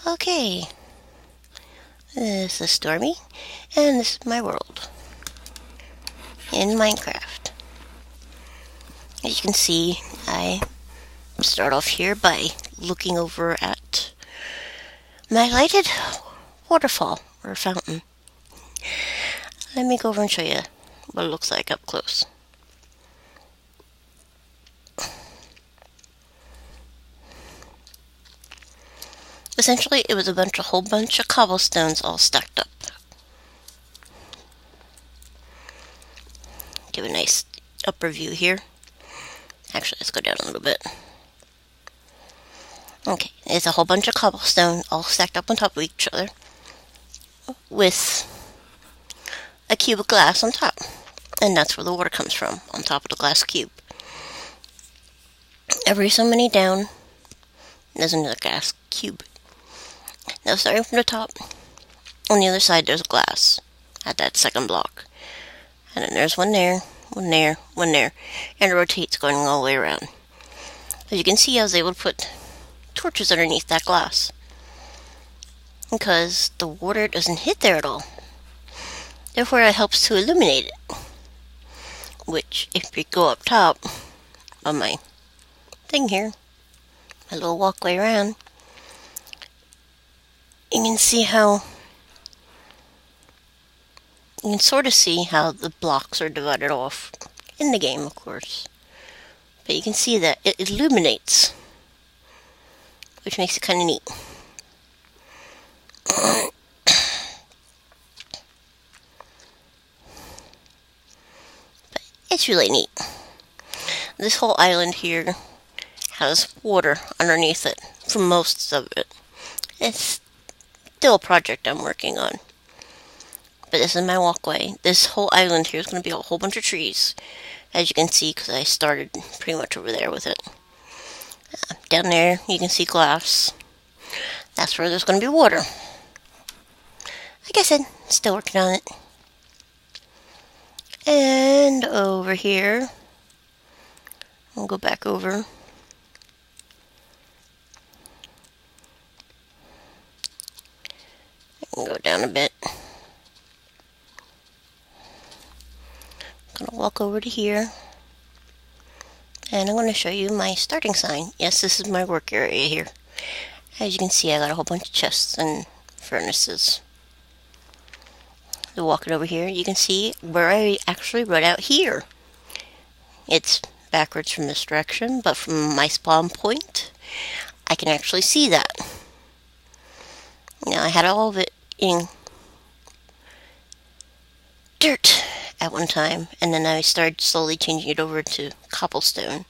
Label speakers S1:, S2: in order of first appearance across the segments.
S1: Okay, this is Stormy, and this is my world in Minecraft. As you can see, I start off here by looking over at my lighted waterfall, or fountain. Let me go over and show you what it looks like up close. Essentially, it was a whole bunch of cobblestones all stacked up. Give a nice upper view here. Actually, let's go down a little bit. Okay, it's a whole bunch of cobblestone all stacked up on top of each other with a cube of glass on top. And that's where the water comes from, on top of the glass cube. Every so many down, there's another glass cube. Now starting from the top, on the other side there's glass at that second block. And then there's one there, one there, one there, and it rotates going all the way around. As you can see, I was able to put torches underneath that glass because the water doesn't hit there at all. Therefore, it helps to illuminate it. Which, if you go up top of my thing here, my little walkway around, you can see how, you can sort of see how the blocks are divided off in the game, of course. But you can see that it illuminates, which makes it kind of neat. But it's really neat. This whole island here has water underneath it for most of it. It's still a project I'm working on. But this is my walkway. This whole island here is going to be a whole bunch of trees, as you can see, because I started pretty much over there with it. Down there, you can see glass. That's where there's going to be water. Like I said, still working on it. And over here, I'll go back over. And go down a bit. I'm gonna walk over to here, and I'm going to show you my starting sign. Yes, this is my work area here. As you can see, I got a whole bunch of chests and furnaces. So walking over here, you can see where I actually wrote out here. It's backwards from this direction, but from my spawn point, I can actually see that. Now, I had all of it in dirt at one time, and then I started slowly changing it over to cobblestone.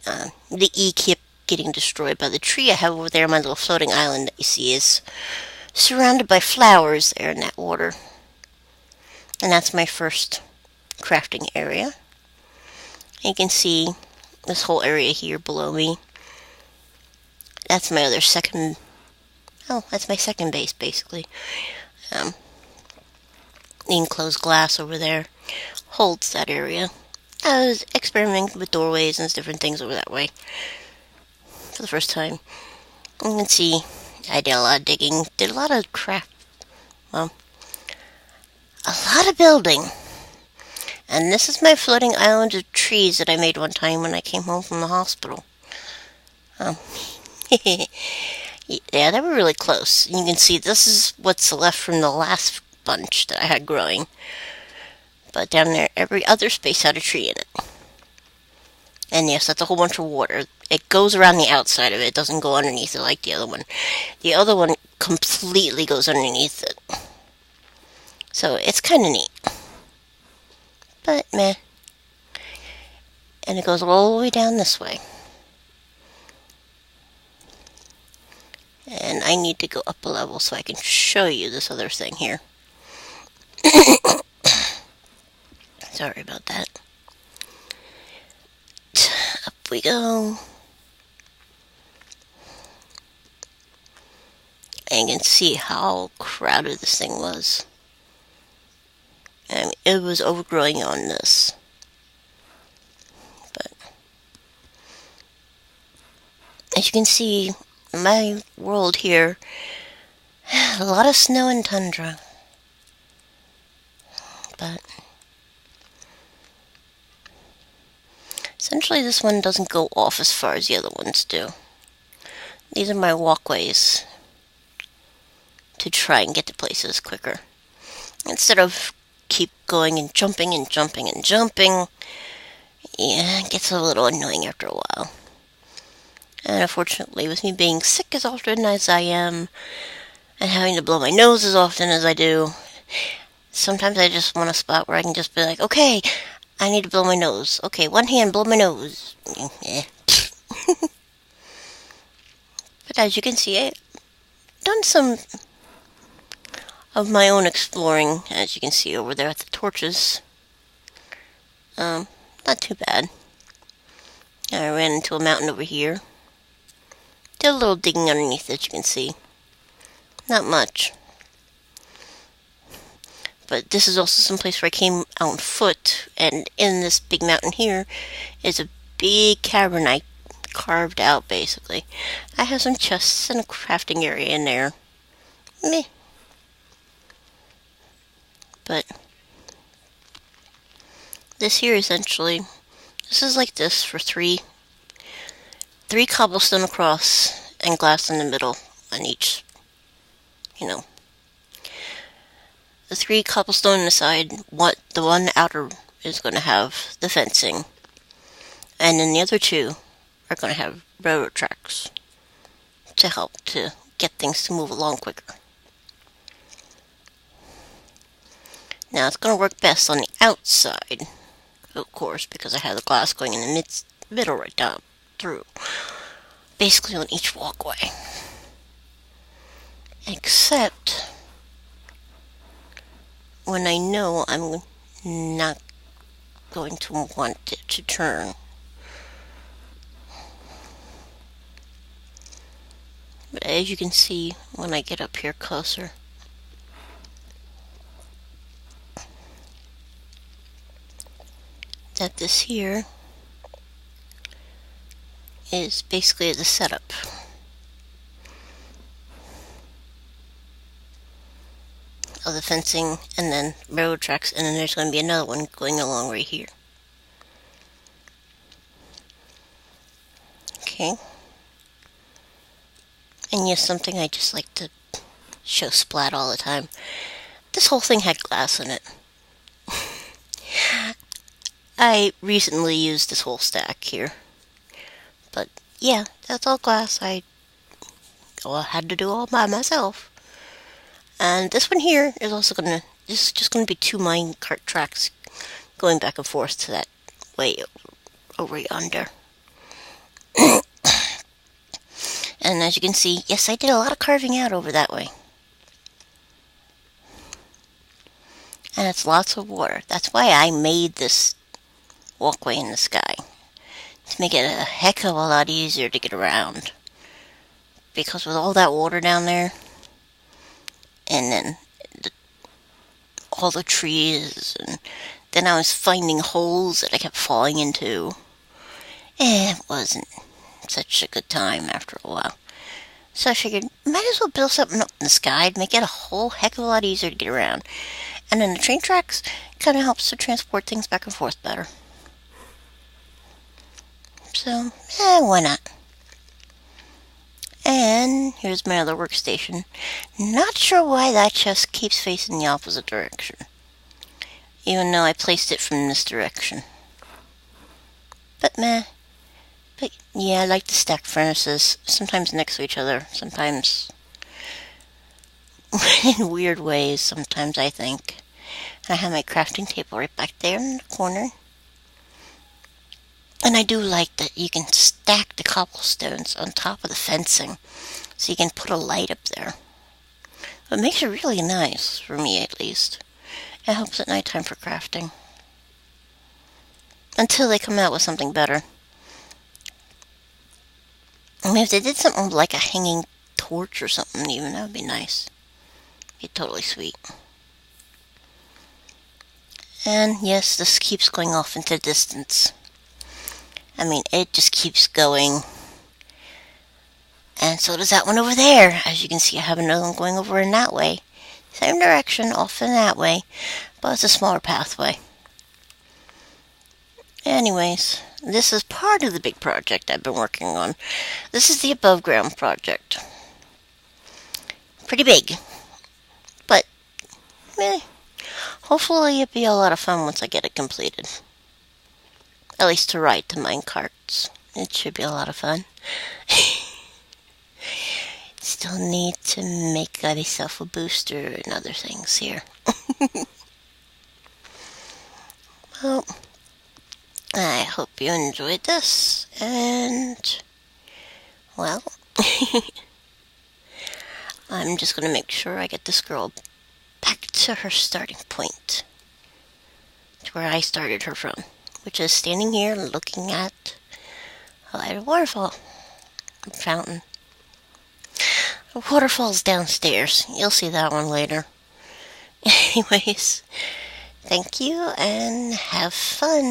S1: The E kept getting destroyed by the tree I have over there. My little floating island that you see is surrounded by flowers there in that water. And that's my first crafting area. You can see this whole area here below me. That's my other second... Oh, that's my second base, basically. The enclosed glass over there holds that area. I was experimenting with doorways and different things over that way for the first time. You can see I did a lot of digging, did a lot of craft, well, a lot of building. And this is my floating island of trees that I made one time when I came home from the hospital. Yeah, they were really close. You can see this is what's left from the last bunch that I had growing. But down there, every other space had a tree in it. And yes, that's a whole bunch of water. It goes around the outside of it. It doesn't go underneath it like the other one. The other one completely goes underneath it. So it's kind of neat. But meh. And it goes all the way down this way. And I need to go up a level so I can show you this other thing here. Sorry about that. Up we go. And you can see how crowded this thing was. And it was overgrowing on this. But as you can see, my world here, a lot of snow and tundra. But essentially this one doesn't go off as far as the other ones do. These are my walkways to try and get to places quicker. Instead of keep going and jumping and jumping and jumping, yeah, it gets a little annoying after a while. And unfortunately, with me being sick as often as I am, and having to blow my nose as often as I do, sometimes I just want a spot where I can just be like, okay, I need to blow my nose. Okay, one hand, blow my nose. Eh. But as you can see, I've done some of my own exploring, as you can see over there at the torches. Not too bad. I ran into a mountain over here. Did a little digging underneath it, you can see. Not much. But this is also some place where I came out on foot, and in this big mountain here is a big cavern I carved out, basically. I have some chests and a crafting area in there. Meh. But this here essentially, this is like this for three cobblestone across and glass in the middle on each, the 3 cobblestone on the side, the one outer is going to have the fencing, and then the other 2 are going to have railroad tracks to help to get things to move along quicker. Now it's going to work best on the outside, of course, because I have the glass going in the middle right down through, basically on each walkway. Except when I know I'm not going to want it to turn. But as you can see when I get up here closer, that this here is basically the setup. Of the fencing, and then railroad tracks, and then there's going to be another one going along right here. Okay. And yes, something I just like to show splat all the time. This whole thing had glass in it. I recently used this whole stack here. But yeah, that's all glass. I had to do all by myself. And this one here is also this is just gonna be 2 minecart tracks going back and forth to that way over yonder. And as you can see, yes, I did a lot of carving out over that way. And it's lots of water. That's why I made this walkway in the sky. To make it a heck of a lot easier to get around. Because with all that water down there, and then all the trees, and then I was finding holes that I kept falling into. It wasn't such a good time after a while. So I figured, might as well build something up in the sky to make it a whole heck of a lot easier to get around. And then the train tracks kind of helps to transport things back and forth better. So, why not? And here's my other workstation. Not sure why that chest keeps facing the opposite direction, even though I placed it from this direction. But meh. But yeah, I like to stack furnaces, sometimes next to each other, sometimes in weird ways, sometimes I think. And I have my crafting table right back there in the corner. And I do like that you can stack the cobblestones on top of the fencing, so you can put a light up there. It makes it really nice, for me at least. It helps at nighttime for crafting. Until they come out with something better. I mean, if they did something like a hanging torch or something even, that would be nice. Be totally sweet. And yes, this keeps going off into the distance. I mean, it just keeps going. And so does that one over there. As you can see, I have another one going over in that way. Same direction, off in that way, but it's a smaller pathway. Anyways, this is part of the big project I've been working on. This is the above ground project. Pretty big, but hopefully it'll be a lot of fun once I get it completed. At least to ride the mine carts. It should be a lot of fun. Still need to make myself a booster and other things here. Well, I hope you enjoyed this, and, well, I'm just going to make sure I get this girl back to her starting point, to where I started her from, which is standing here looking at a waterfall, a fountain. The waterfall's downstairs. You'll see that one later. Anyways, thank you and have fun.